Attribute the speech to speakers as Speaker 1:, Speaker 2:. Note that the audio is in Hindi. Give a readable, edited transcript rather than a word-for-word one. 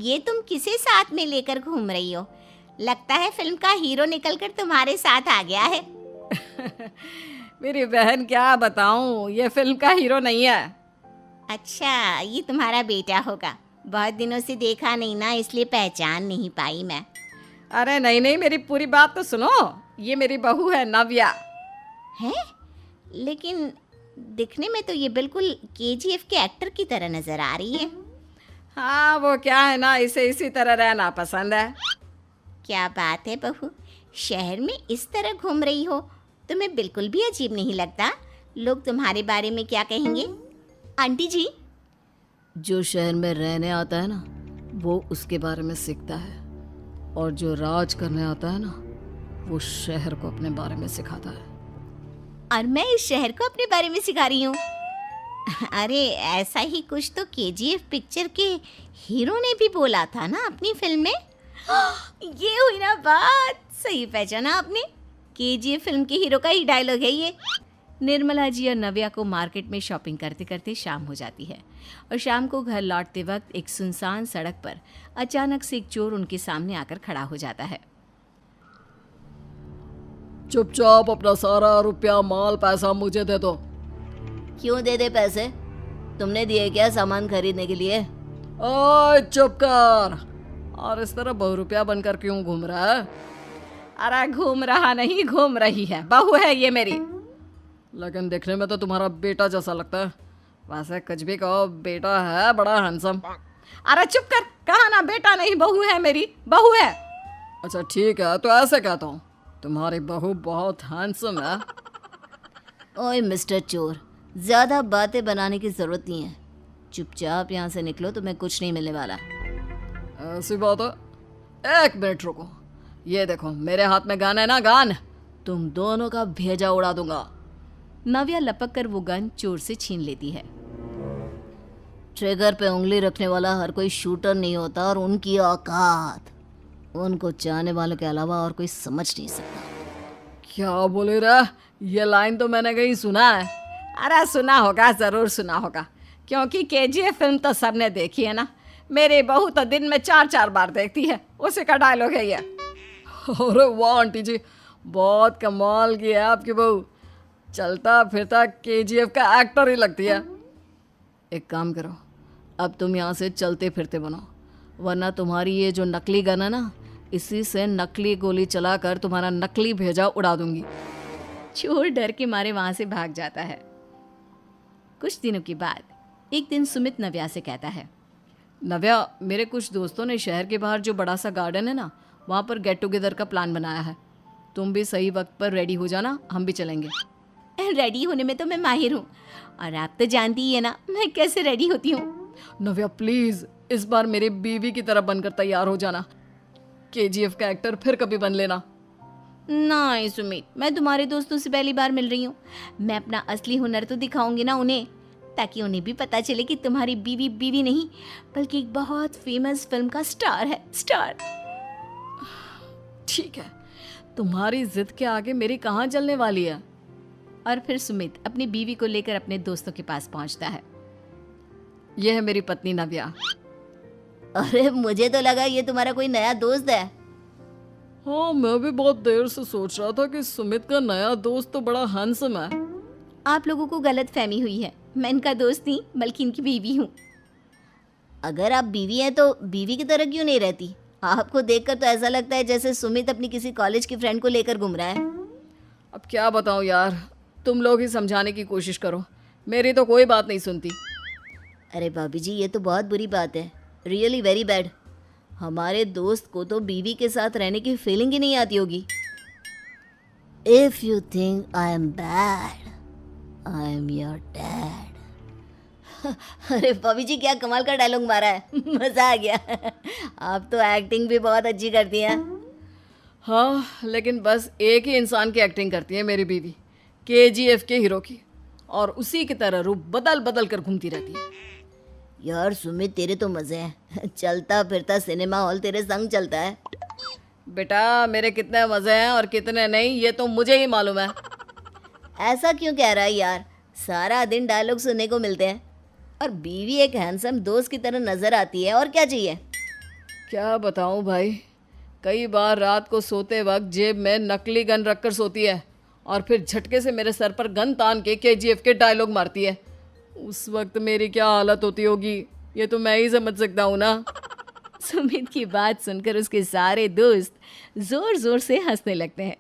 Speaker 1: ये तुम किसे साथ में लेकर घूम रही हो? लगता है फिल्म का हीरो निकलकर तुम्हारे साथ आ गया है।
Speaker 2: मेरी बहन क्या बताऊं, ये फिल्म का हीरो नहीं है।
Speaker 1: अच्छा, ये तुम्हारा बेटा होगा। बहुत दिनों से देखा नहीं ना, इसलिए पहचान नहीं पाई मैं।
Speaker 2: अरे नहीं नहीं, मेरी पूरी बात तो सुनो। ये मेरी बहू है नव्या।
Speaker 1: है? लेकिन दिखने में तो ये बिल्कुल केजीएफ के एक्टर की तरह नजर आ रही है।
Speaker 2: हाँ, वो क्या है ना, इसे इसी तरह रहना पसंद है।
Speaker 1: क्या बात है बहू, शहर में इस तरह घूम रही हो, तुम्हें बिल्कुल भी अजीब नहीं लगता? लोग तुम्हारे बारे में क्या कहेंगे? आंटी जी,
Speaker 2: जो शहर में रहने आता है ना, वो उसके बारे में सीखता है, और जो राज करने आता है ना, वो शहर को अपने बारे में सिखाता है।
Speaker 1: और मैं इस शहर को अपने बारे में सिखा रही हूँ। अरे ऐसा ही कुछ तो केजीएफ पिक्चर के हीरो ने भी बोला था ना अपनी फिल्म में। ये हुई ना बात, सही पहचाना आपने। केजीएफ फिल्म के हीरो का ही डायलॉग है ये। निर्मला जी और नव्या को मार्केट में शॉपिंग करते करते शाम हो जाती है और शाम को घर लौटते वक्त एक सुनसान सड़क पर अचानक से एक चोर उनके सामने आकर खड़ा हो जाता है।
Speaker 2: चुपचाप अपना सारा रुपया, माल, पैसा मुझे दे दो।
Speaker 1: क्यों दे दे पैसे? तुमने दिए क्या सामान खरीदने के लिए?
Speaker 2: ओए चुप कर। और इस तरह बहुरुपया बनकर क्यों घूम रहा है? अरे घूम रहा नहीं, घूम रही है, बहू है ये मेरी। लेकिन देखने में तो तुम्हारा बेटा जैसा लगता है। वैसे कुछ भी कहो, बेटा है बड़ा हैंडसम। अरे चुप कर, कहा ना बेटा नहीं, बहू है मेरी, बहू है। अच्छा ठीक है, तो ऐसे कहता हूँ, तुम्हारी बहू बहुत हैंडसम है।
Speaker 1: ओए मिस्टर चोर, ज़्यादा बातें बनाने की ज़रूरत नहीं है। चुपचाप यहाँ से निकलो, तुम्हें कुछ नहीं मिलने वाला।
Speaker 2: ऐसी बात है? एक मिनट रुको, ये देखो मेरे हाथ में गन है ना, गन। तुम दोनों का भेजा उड़ा दूंगा।
Speaker 1: नव्या लपक कर वो गन चोर से छीन लेती है। ट्रिगर पे उंगली रखने वाला हर कोई शूटर नहीं होता, और उनकी औकात उनको चाहने वालों के अलावा और कोई समझ नहीं सकता।
Speaker 2: क्या बोले रे? ये लाइन तो मैंने कहीं सुना है। अरे सुना होगा, ज़रूर सुना होगा, क्योंकि केजीएफ फिल्म तो सबने देखी है ना। मेरी बहू तो दिन में 4-4 बार देखती है, उसी का डायलॉग है ये। अरे वाह आंटी जी, बहुत कमाल की है आपकी बहू। चलता फिरता केजीएफ का एक्टर ही लगती है। एक काम करो, अब तुम यहाँ से चलते फिरते बनो, वरना तुम्हारी ये जो नकली गन है ना, इसी से नकली गोली चलाकर तुम्हारा नकली भेजा उड़ा दूंगी। चोर डर के मारे वहाँ से भाग जाता है। कुछ दिनों के बाद एक दिन सुमित नव्या से कहता है, नव्या, मेरे कुछ दोस्तों ने शहर के बाहर जो बड़ा सा गार्डन है ना, वहाँ पर गेट टुगेदर का प्लान बनाया है। तुम भी सही वक्त पर रेडी हो जाना, हम भी चलेंगे। रेडी होने में तो मैं माहिर हूँ, और आप तो जानती ही है ना मैं कैसे रेडी होती हूँ। नव्या प्लीज़, इस बार मेरे बीवी की तरह बनकर तैयार हो जाना। केजीएफ का एक्टर फिर कभी बन लेना। नहीं सुमित, मैं तुम्हारे दोस्तों से पहली बार मिल रही हूँ। मैं अपना असली हुनर तो दिखाऊंगी ना उन्हें, ताकि उन्हें भी पता चले कि तुम्हारी बीवी बीवी नहीं, बल्कि एक बहुत फेमस फिल्म का स्टार है, स्टार। ठीक है, तुम्हारी जिद के आगे मेरी कहाँ जलने वाली है। और फिर सुमित अपनी बीवी को लेकर अपने दोस्तों के पास पहुंचता है। यह है मेरी पत्नी नव्या। अरे मुझे तो लगा ये तुम्हारा कोई नया दोस्त है। हाँ, मैं भी बहुत देर से सोच रहा था कि सुमित का नया दोस्त तो बड़ा हैंडसम है। आप लोगों को गलत फहमी हुई है, मैं इनका दोस्त नहीं बल्कि इनकी बीवी हूँ। अगर आप बीवी हैं तो बीवी की तरह क्यों नहीं रहती? आपको देखकर तो ऐसा लगता है जैसे सुमित अपनी किसी कॉलेज की फ्रेंड को लेकर घूम रहा है। अब क्या बताऊँ यार, तुम लोग ही समझाने की कोशिश करो, मेरी तो कोई बात नहीं सुनती। अरे भाभी जी, ये तो बहुत बुरी बात है, रियली वेरी बैड। हमारे दोस्त को तो बीवी के साथ रहने की फीलिंग ही नहीं आती होगी। If you think I am bad, I am your dad. अरे भाभी जी, क्या कमाल का डायलॉग मारा है, मजा आ गया। आप तो एक्टिंग भी बहुत अच्छी करती हैं। हाँ, लेकिन बस एक ही इंसान की एक्टिंग करती है मेरी बीवी, केजीएफ के हीरो की, और उसी की तरह रूप बदल बदल कर घूमती रहती है। यार सुमित, तेरे तो मजे हैं, चलता फिरता सिनेमा हॉल तेरे संग चलता है। बेटा, मेरे कितने मजे हैं और कितने नहीं, ये तो मुझे ही मालूम है। ऐसा क्यों कह रहा है यार, सारा दिन डायलॉग सुनने को मिलते हैं, और बीवी एक हैंडसम दोस्त की तरह नजर आती है, और क्या चाहिए। क्या बताऊं भाई, कई बार रात को सोते वक्त जेब में नकली गन रखकर सोती है और फिर झटके से मेरे सर पर गन तान के केजीएफ के डायलॉग मारती है। उस वक्त मेरी क्या हालत होती होगी ये तो मैं ही समझ सकता हूँ ना।
Speaker 1: सुमित की बात सुनकर उसके सारे दोस्त जोर जोर से हंसने लगते हैं।